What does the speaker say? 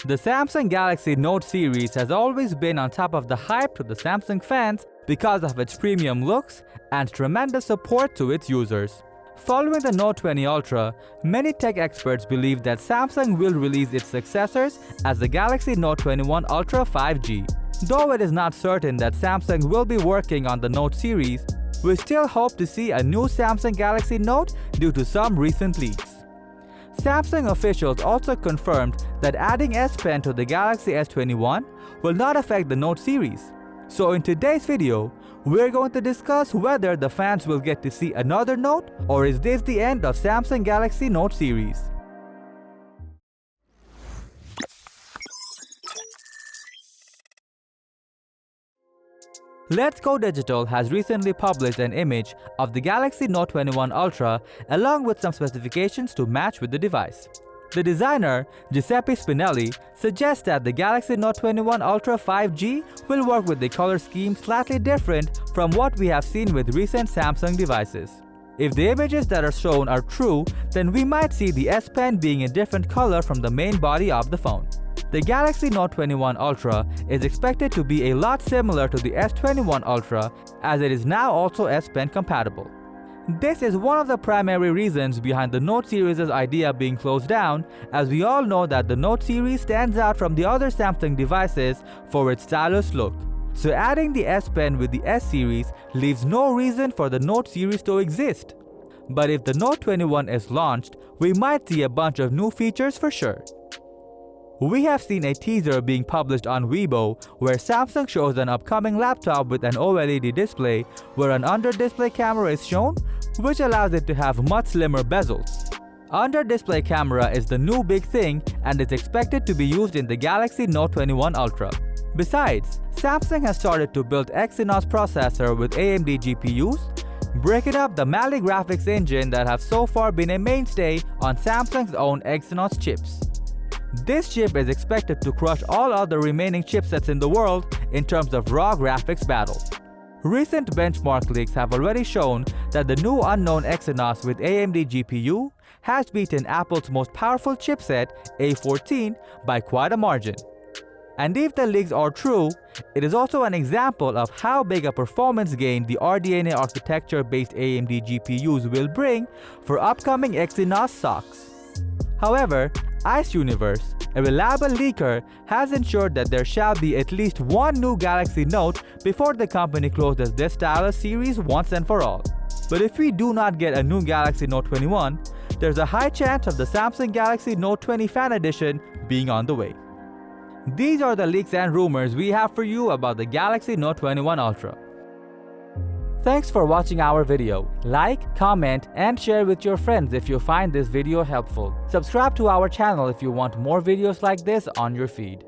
The Samsung Galaxy Note series has always been on top of the hype to the Samsung fans because of its premium looks and tremendous support to its users. Following the Note 20 Ultra, many tech experts believe that Samsung will release its successors as the Galaxy Note 21 Ultra 5G. Though it is not certain that Samsung will be working on the Note series, we still hope to see a new Samsung Galaxy Note due to some recent leaks. Samsung officials also confirmed that adding S Pen to the Galaxy S21 will not affect the Note series. So in today's video, we're going to discuss whether the fans will get to see another Note or is this the end of Samsung Galaxy Note series. Let's Go Digital has recently published an image of the Galaxy Note 21 Ultra along with some specifications to match with the device. The designer, Giuseppe Spinelli, suggests that the Galaxy Note 21 Ultra 5G will work with a color scheme slightly different from what we have seen with recent Samsung devices. If the images that are shown are true, then we might see the S Pen being a different color from the main body of the phone. The Galaxy Note 21 Ultra is expected to be a lot similar to the S21 Ultra as it is now also S Pen compatible. This is one of the primary reasons behind the Note series' idea being closed down, as we all know that the Note series stands out from the other Samsung devices for its stylish look. So adding the S Pen with the S series leaves no reason for the Note series to exist. But if the Note 21 is launched, we might see a bunch of new features for sure. We have seen a teaser being published on Weibo where Samsung shows an upcoming laptop with an OLED display where an under-display camera is shown, which allows it to have much slimmer bezels. Under-display camera is the new big thing and is expected to be used in the Galaxy Note 21 Ultra. Besides, Samsung has started to build Exynos processor with AMD GPUs, breaking up the Mali graphics engine that have so far been a mainstay on Samsung's own Exynos chips. This chip is expected to crush all other remaining chipsets in the world in terms of raw graphics battle. Recent benchmark leaks have already shown that the new unknown Exynos with AMD GPU has beaten Apple's most powerful chipset, A14, by quite a margin. And if the leaks are true, it is also an example of how big a performance gain the RDNA architecture-based AMD GPUs will bring for upcoming Exynos SoCs. However, Ice Universe, a reliable leaker, has ensured that there shall be at least one new Galaxy Note before the company closes this stylish series once and for all. But if we do not get a new Galaxy Note 21, there's a high chance of the Samsung Galaxy Note 20 Fan Edition being on the way. These are the leaks and rumors we have for you about the Galaxy Note 21 Ultra. Thanks for watching our video. Like, comment, and share with your friends if you find this video helpful. Subscribe to our channel if you want more videos like this on your feed.